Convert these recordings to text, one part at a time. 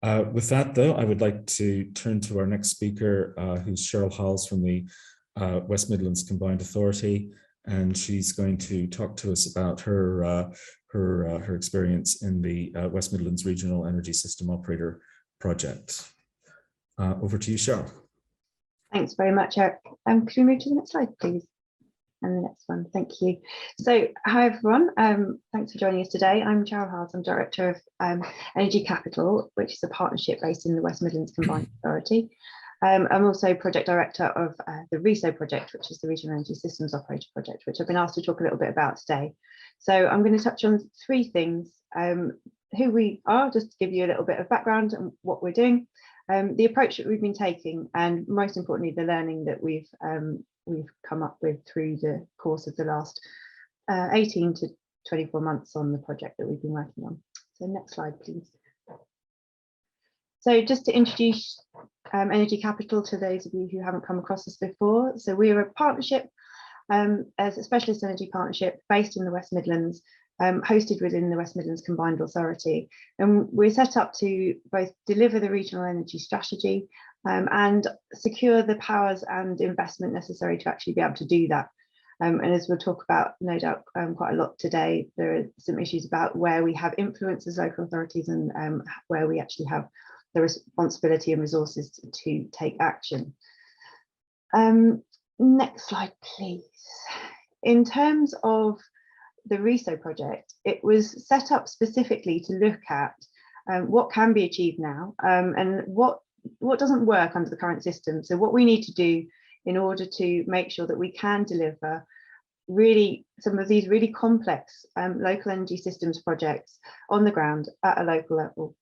With that, though, I would like to turn to our next speaker, who's Cheryl Hiles from the West Midlands Combined Authority, and she's going to talk to us about her experience in the West Midlands Regional Energy System Operator project. Over to you, Cheryl. Thanks very much, Eric. Could we move to the next slide, please? And the next one, thank you. So, hi everyone, thanks for joining us today. I'm Cheryl Hiles, I'm Director of Energy Capital, which is a partnership based in the West Midlands Combined Authority. I'm also Project Director of the RESO project, which is the Regional Energy Systems Operator project, which I've been asked to talk a little bit about today. So I'm going to touch on three things: who we are, just to give you a little bit of background and what we're doing, the approach that we've been taking, and most importantly, the learning that we've come up with through the course of the last 18 to 24 months on the project that we've been working on. So next slide, please. So just to introduce Energy Capital to those of you who haven't come across us before. So we are a partnership, as a specialist energy partnership based in the West Midlands, hosted within the West Midlands Combined Authority. And we're set up to both deliver the regional energy strategy and secure the powers and investment necessary to actually be able to do that. And as we'll talk about, no doubt, quite a lot today, there are some issues about where we have influence as local authorities and where we actually have the responsibility and resources to take action. Next slide, please. In terms of the RESO project, it was set up specifically to look at what can be achieved now and what doesn't work under the current system. So what we need to do in order to make sure that we can deliver really some of these really complex local energy systems projects on the ground at a local level,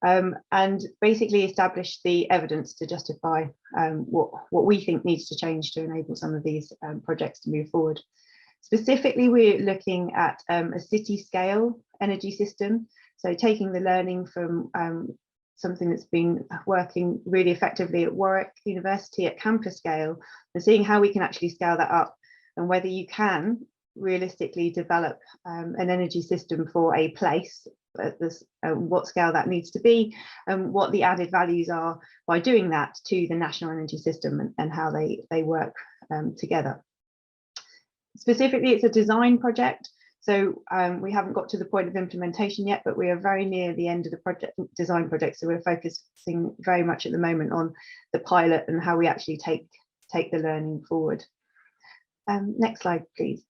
and basically establish the evidence to justify what we think needs to change to enable some of these projects to move forward. Specifically, we're looking at a city scale energy system, so taking the learning from something that's been working really effectively at Warwick University at campus scale, and seeing how we can actually scale that up, and whether you can realistically develop an energy system for a place at this, what scale that needs to be, and what the added values are by doing that to the national energy system, and how they work together. Specifically, it's a design project, so we haven't got to the point of implementation yet, but we are very near the end of the design project, so we're focusing very much at the moment on the pilot and how we actually take the learning forward. Next slide, please.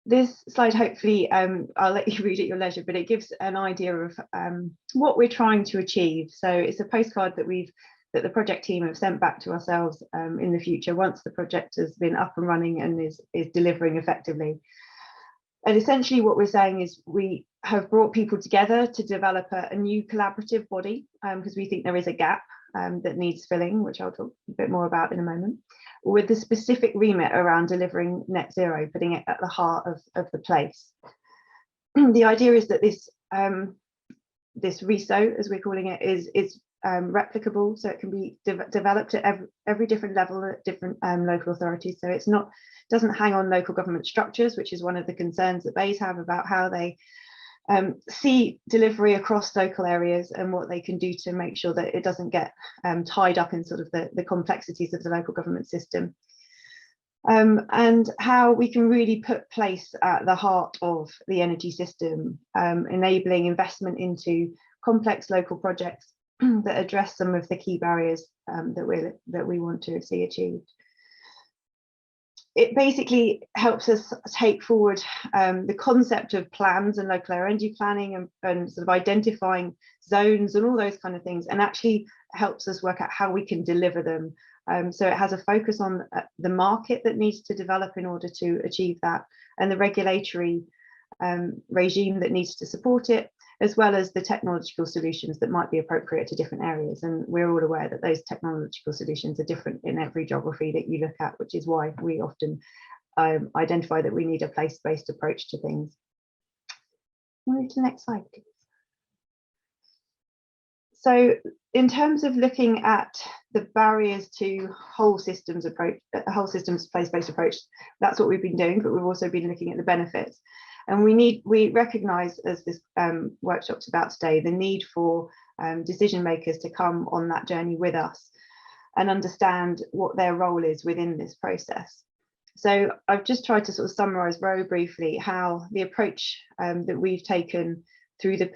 This slide, hopefully, I'll let you read at your leisure, but it gives an idea of what we're trying to achieve. So it's a postcard that the project team have sent back to ourselves in the future once the project has been up and running and is delivering effectively. And essentially what we're saying is we have brought people together to develop a new collaborative body, because we think there is a gap that needs filling, which I'll talk a bit more about in a moment, with the specific remit around delivering net zero, putting it at the heart of the place. The idea is that this RESO, as we're calling it, is replicable, so it can be developed at every different level at different local authorities. So it's not, doesn't hang on local government structures, which is one of the concerns that BEIS have about how they see delivery across local areas and what they can do to make sure that it doesn't get tied up in sort of the complexities of the local government system. And how we can really put place at the heart of the energy system, enabling investment into complex local projects that address some of the key barriers that we want to see achieved. It basically helps us take forward the concept of plans and local energy planning and sort of identifying zones and all those kind of things, and actually helps us work out how we can deliver them. So it has a focus on the market that needs to develop in order to achieve that, and the regulatory regime that needs to support it, as well as the technological solutions that might be appropriate to different areas. And we're all aware that those technological solutions are different in every geography that you look at, which is why we often identify that we need a place-based approach to things. Move to the next slide, please. So in terms of looking at the barriers to whole systems place-based approach, that's what we've been doing, but we've also been looking at the benefits. And we recognise, as this workshop's about today, the need for decision makers to come on that journey with us and understand what their role is within this process. So I've just tried to sort of summarise very briefly how the approach that we've taken through the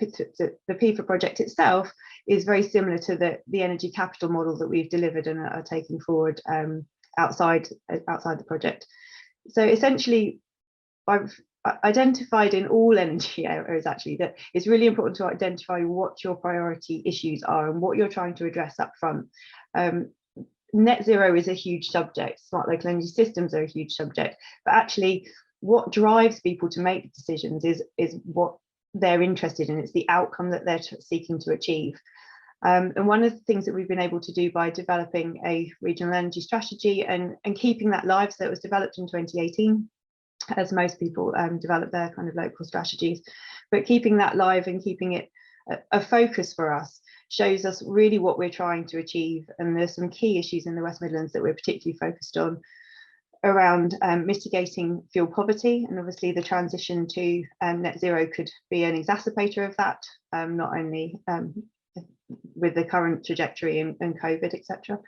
PIFA project itself is very similar to the energy capital model that we've delivered and are taking forward outside the project. So essentially, I've identified in all energy areas actually that it's really important to identify what your priority issues are and what you're trying to address up front. Net zero is a huge subject, smart local energy systems are a huge subject, but actually what drives people to make decisions is what they're interested in. It's the outcome that they're seeking to achieve. And one of the things that we've been able to do by developing a regional energy strategy and keeping that live, so it was developed in 2018, as most people develop their kind of local strategies, but keeping that live and keeping it a focus for us shows us really what we're trying to achieve. And there's some key issues in the West Midlands that we're particularly focused on around mitigating fuel poverty, and obviously the transition to net zero could be an exacerbator of that, not only with the current trajectory and COVID, etc.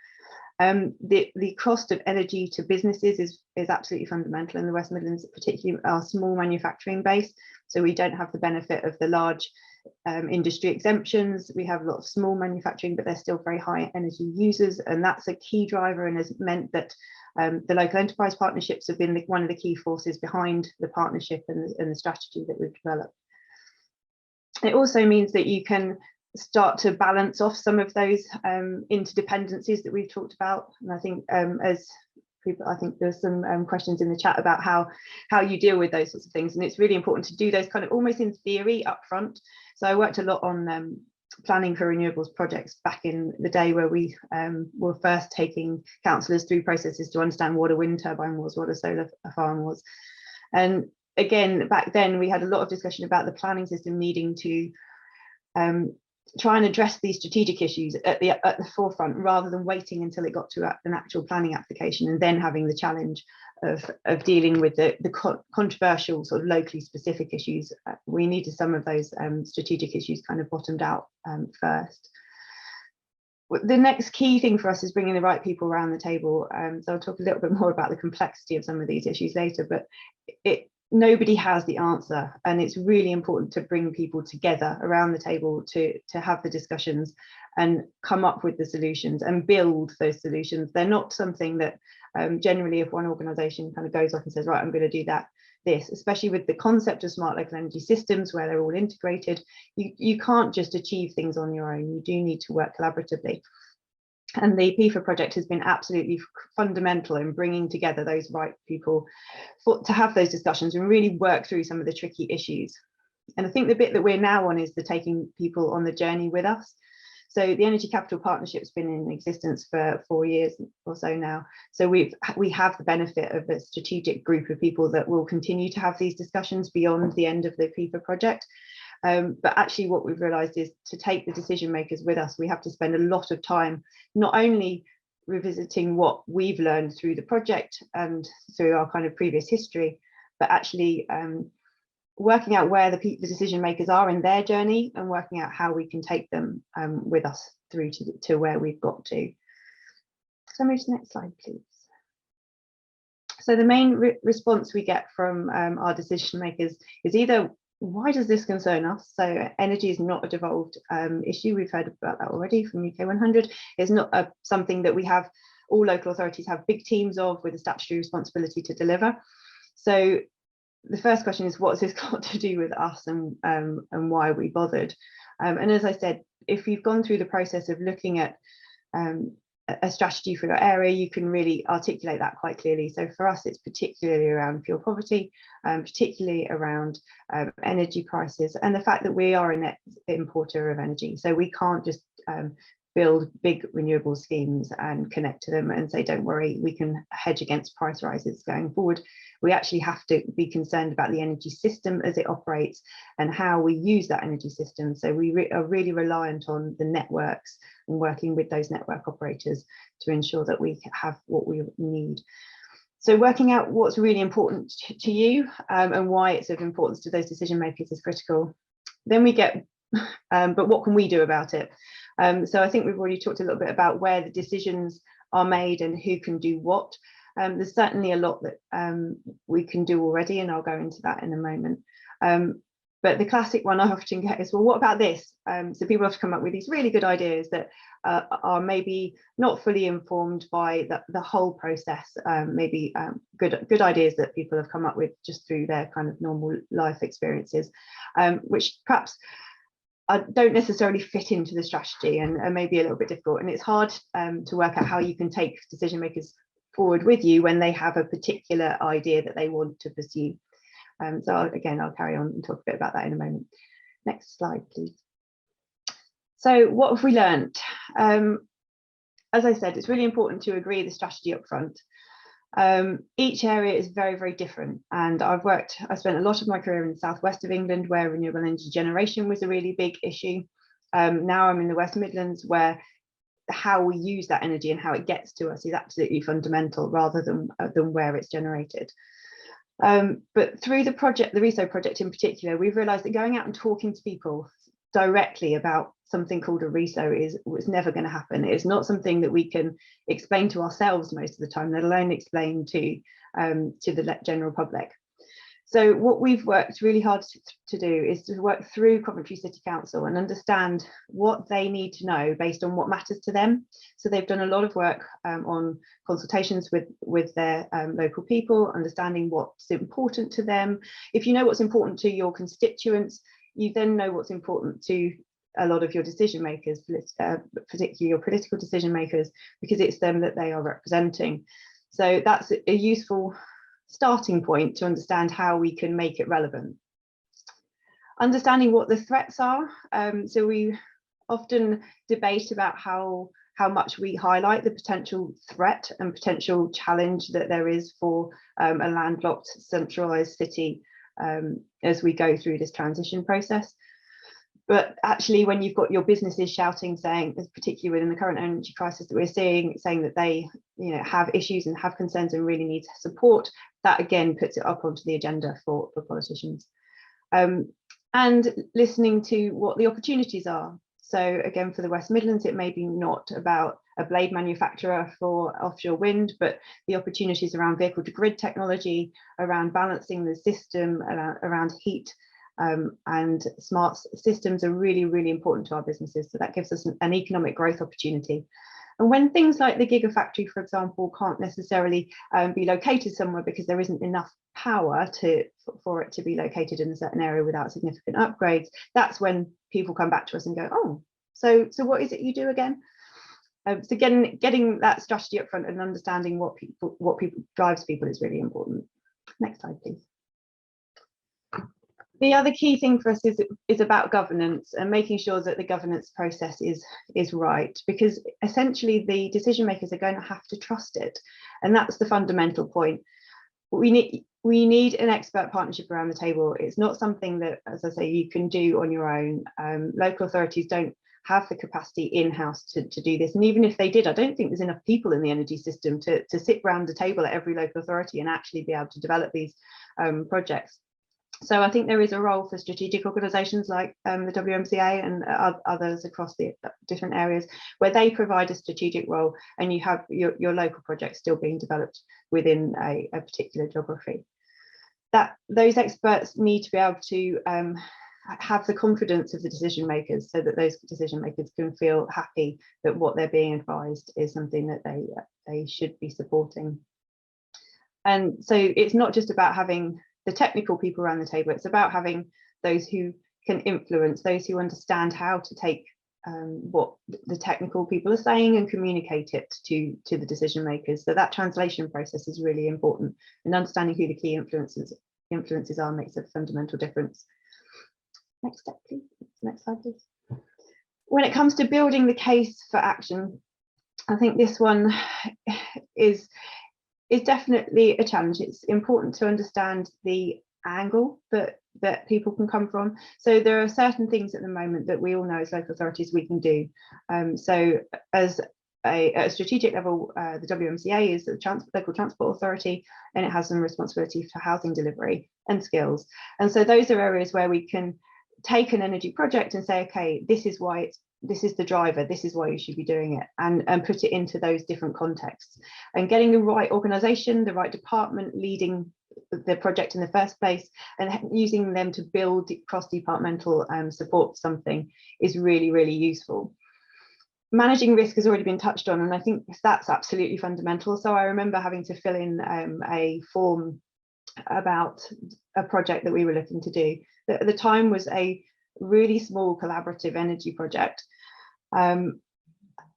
The cost of energy to businesses is absolutely fundamental in the West Midlands, particularly our small manufacturing base. So we don't have the benefit of the large industry exemptions. We have a lot of small manufacturing, but they're still very high energy users, and that's a key driver and has meant that the local enterprise partnerships have been one of the key forces behind the partnership and the strategy that we've developed. It also means that you can start to balance off some of those interdependencies that we've talked about. And I think as people, I think there's some questions in the chat about how you deal with those sorts of things. And it's really important to do those kind of almost in theory up front. So I worked a lot on planning for renewables projects back in the day where we were first taking councillors through processes to understand what a wind turbine was, what a solar farm was. And again, back then we had a lot of discussion about the planning system needing to try and address these strategic issues at the forefront rather than waiting until it got to an actual planning application and then having the challenge of dealing with the controversial sort of locally specific issues. We needed some of those strategic issues kind of bottomed out first. The next key thing for us is bringing the right people around the table. So I'll talk a little bit more about the complexity of some of these issues later, but nobody has the answer, and it's really important to bring people together around the table to have the discussions and come up with the solutions and build those solutions. They're not something that generally if one organisation kind of goes off and says, right, I'm going to do this, especially with the concept of smart local energy systems where they're all integrated, you can't just achieve things on your own. You do need to work collaboratively. And the PIFA project has been absolutely fundamental in bringing together those right people to have those discussions and really work through some of the tricky issues. And I think the bit that we're now on is the taking people on the journey with us. So the Energy Capital Partnership's been in existence for 4 years or so now. So we have the benefit of a strategic group of people that will continue to have these discussions beyond the end of the PIFA project. But actually what we've realised is to take the decision makers with us, we have to spend a lot of time not only revisiting what we've learned through the project and through our kind of previous history, but actually working out where the decision makers are in their journey and working out how we can take them with us through to where we've got to. So move to the next slide, please. So the main response we get from our decision makers is either, why does this concern us? So energy is not a devolved issue. We've heard about that already from UK 100. It's not something that we have, all local authorities have big teams of with a statutory responsibility to deliver. So the first question is, what's this got to do with us and why are we bothered? And as I said, if you've gone through the process of looking at a strategy for your area, you can really articulate that quite clearly. So for us, it's particularly around fuel poverty, particularly around energy prices, and the fact that we are a net importer of energy. So we can't just build big renewable schemes and connect to them and say, don't worry, we can hedge against price rises going forward. We actually have to be concerned about the energy system as it operates and how we use that energy system. So we are really reliant on the networks and working with those network operators to ensure that we have what we need. So working out what's really important to you and why it's of importance to those decision makers is critical. Then we get but what can we do about it? So I think we've already talked a little bit about where the decisions are made and who can do what. There's certainly a lot that we can do already, and I'll go into that in a moment. But the classic one I often get is, well, what about this? So people have to come up with these really good ideas that are maybe not fully informed by the whole process, maybe good ideas that people have come up with just through their kind of normal life experiences, which perhaps don't necessarily fit into the strategy and are maybe a little bit difficult. And it's hard to work out how you can take decision makers forward with you when they have a particular idea that they want to pursue. So I'll carry on and talk a bit about that in a moment. Next slide, please. So what have we learned? As I said, it's really important to agree the strategy up front. Each area is very, very different. And I spent a lot of my career in the southwest of England, where renewable energy generation was a really big issue. Now I'm in the West Midlands, where how we use that energy and how it gets to us is absolutely fundamental, rather than where it's generated. But through the RESO project in particular, we've realised that going out and talking to people directly about something called a RESO was never going to happen. It's not something that we can explain to ourselves most of the time, let alone explain to the general public. So what we've worked really hard to do is to work through Coventry City Council and understand what they need to know based on what matters to them. So they've done a lot of work on consultations with their local people, understanding what's important to them. If you know what's important to your constituents, you then know what's important to a lot of your decision makers, particularly your political decision makers, because it's them that they are representing. So that's a useful starting point to understand how we can make it relevant. Understanding what the threats are. So we often debate about how much we highlight the potential threat and potential challenge that there is for a landlocked centralised city as we go through this transition process. But actually, when you've got your businesses shouting, saying, particularly in the current energy crisis that we're seeing, saying that they have issues and have concerns and really need support, that again puts it up onto the agenda for politicians. And listening to what the opportunities are. So again, for the West Midlands, it may be not about a blade manufacturer for offshore wind, but the opportunities around vehicle to grid technology, around balancing the system, around heat, and smart systems are really, really important to our businesses. So that gives us an economic growth opportunity. And when things like the gigafactory, for example, can't necessarily be located somewhere because there isn't enough power for it to be located in a certain area without significant upgrades, that's when people come back to us and go, oh, so what is it you do again? So getting that strategy up front and understanding what drives people is really important. Next slide, please. The other key thing for us is about governance and making sure that the governance process is right, because essentially the decision makers are going to have to trust it, and that's the fundamental point. We need an expert partnership around the table. It's not something that, as I say, you can do on your own. Local authorities don't have the capacity in-house to do this, and even if they did, I don't think there's enough people in the energy system to sit around the table at every local authority and actually be able to develop these projects. So I think there is a role for strategic organisations like the WMCA and others across the different areas, where they provide a strategic role and you have your local projects still being developed within a particular geography. Those experts need to be able to have the confidence of the decision makers, so that those decision makers can feel happy that what they're being advised is something that they should be supporting. And so it's not just about having the technical people around the table, it's about having those who can influence, those who understand how to take what the technical people are saying and communicate it to the decision makers. So that translation process is really important, and understanding who the key influences are makes a fundamental difference. Next step, please. Next slide, please. When it comes to building the case for action, I think this one is definitely a challenge. It's important to understand the angle that people can come from. So there are certain things at the moment that we all know as local authorities we can do. So as a strategic level, the WMCA is the local transport authority, and it has some responsibility for housing delivery and skills. And so those are areas where we can take an energy project and say, okay, this is why this is the driver, this is why you should be doing it, and put it into those different contexts. And getting the right organization, the right department leading the project in the first place, and using them to build cross-departmental support something is really, really useful. Managing risk has already been touched on, and I think that's absolutely fundamental. So I remember having to fill in a form about a project that we were looking to do that at the time was a really small collaborative energy project,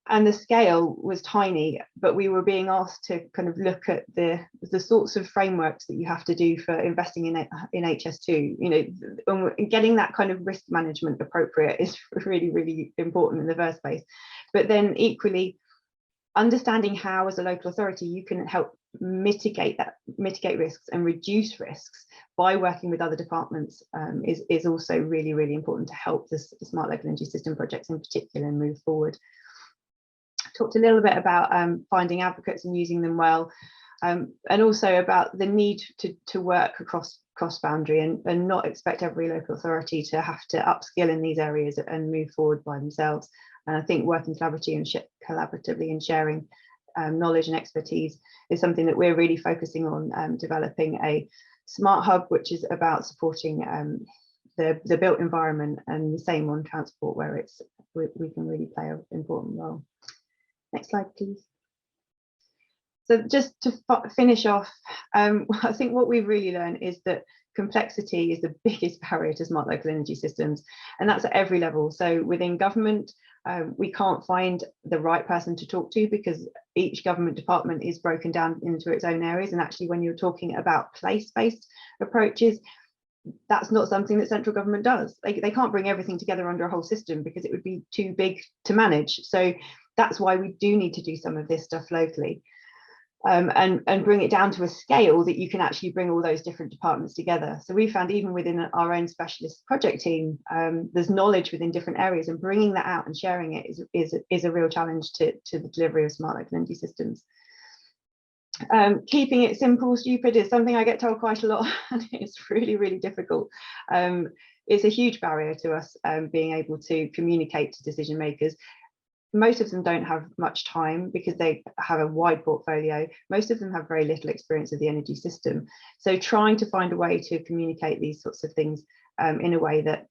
and the scale was tiny, but we were being asked to kind of look at the sorts of frameworks that you have to do for investing in HS2. You know, getting that kind of risk management appropriate is really, really important in the first place. But then equally, understanding how as a local authority you can help mitigate risks and reduce risks by working with other departments is also really, really important to help the smart local energy system projects in particular move forward. Talked a little bit about finding advocates and using them well, and also about the need to work across boundary and not expect every local authority to have to upskill in these areas and move forward by themselves. And I think working collaboratively and sharing knowledge and expertise is something that we're really focusing on, developing a smart hub, which is about supporting the built environment, and the same on transport, where we can really play an important role. Next slide, please. So just to finish off, I think what we've really learned is that complexity is the biggest barrier to smart local energy systems, and that's at every level. So within government, we can't find the right person to talk to because each government department is broken down into its own areas. And actually, when you're talking about place-based approaches, that's not something that central government does. They can't bring everything together under a whole system because it would be too big to manage. So that's why we do need to do some of this stuff locally, and bring it down to a scale that you can actually bring all those different departments together. So we found even within our own specialist project team, there's knowledge within different areas, and bringing that out and sharing it is a real challenge to the delivery of smart local energy systems. Keeping it simple, stupid is something I get told quite a lot, and it's really, really difficult. It's a huge barrier to us being able to communicate to decision makers. Most of them don't have much time because they have a wide portfolio. Most of them have very little experience of the energy system. So trying to find a way to communicate these sorts of things in a way that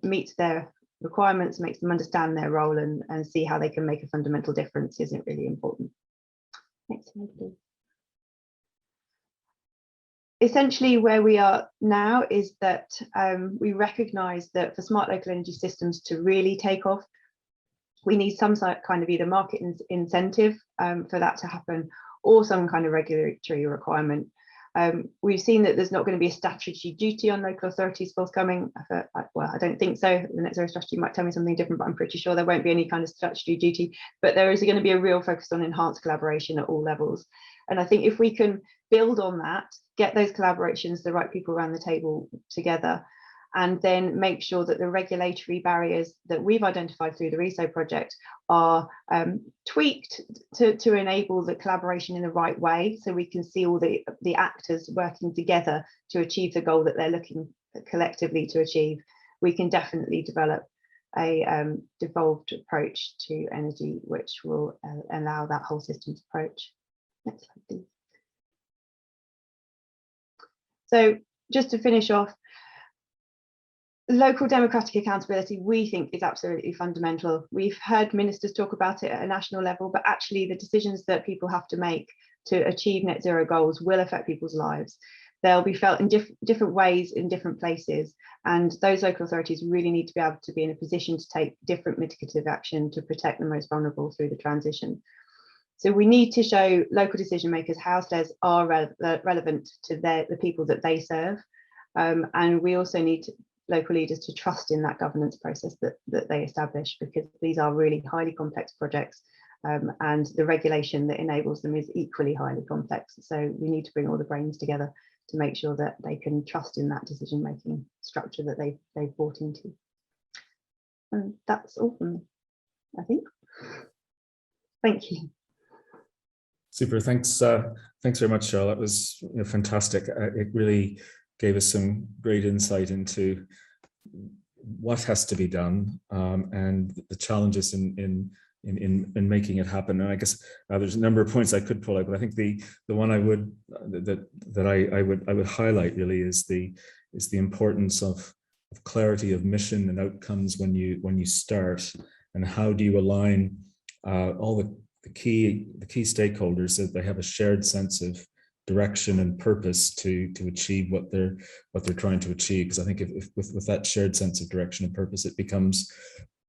meets their requirements, makes them understand their role, and see how they can make a fundamental difference isn't really important. Next slide, please. Essentially, where we are now is that we recognise that for smart local energy systems to really take off, we need some kind of either market incentive for that to happen, or some kind of regulatory requirement. We've seen that there's not going to be a statutory duty on local authorities forthcoming. Well, I don't think so. The net zero strategy might tell me something different, but I'm pretty sure there won't be any kind of statutory duty. But there is going to be a real focus on enhanced collaboration at all levels. And I think if we can build on that, get those collaborations, the right people around the table together, and then make sure that the regulatory barriers that we've identified through the RESO project are tweaked to enable the collaboration in the right way, so we can see all the actors working together to achieve the goal that they're looking collectively to achieve, we can definitely develop a devolved approach to energy, which will allow that whole systems approach. Next slide, please. So just to finish off, local democratic accountability, we think, is absolutely fundamental. We've heard ministers talk about it at a national level, but actually the decisions that people have to make to achieve net zero goals will affect people's lives. They'll be felt in different ways in different places, and those local authorities really need to be able to be in a position to take different mitigative action to protect the most vulnerable through the transition. So we need to show local decision makers how SLES are relevant to the people that they serve, and we also need local leaders to trust in that governance process that they establish, because these are really highly complex projects, and the regulation that enables them is equally highly complex. So we need to bring all the brains together to make sure that they can trust in that decision-making structure that they've bought into. And that's all from me, I think. Thank you. Super, thanks. Thanks very much, Cheryl. That was fantastic. It really gave us some great insight into what has to be done, and the challenges in making it happen. And I guess there's a number of points I could pull out, but I think the one I would I would highlight really is the importance of clarity of mission and outcomes when you start, and how do you align all the key stakeholders, that they have a shared sense of direction and purpose to achieve what they're trying to achieve. Because I think if with that shared sense of direction and purpose, it becomes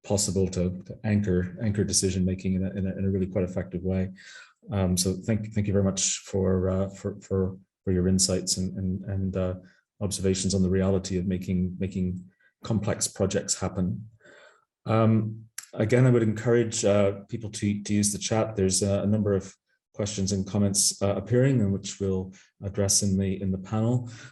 possible to anchor decision making in a really quite effective way. So thank you very much for your insights and observations on the reality of making complex projects happen. Again, I would encourage people to use the chat. There's a number of questions and comments appearing, and which we'll address in the panel.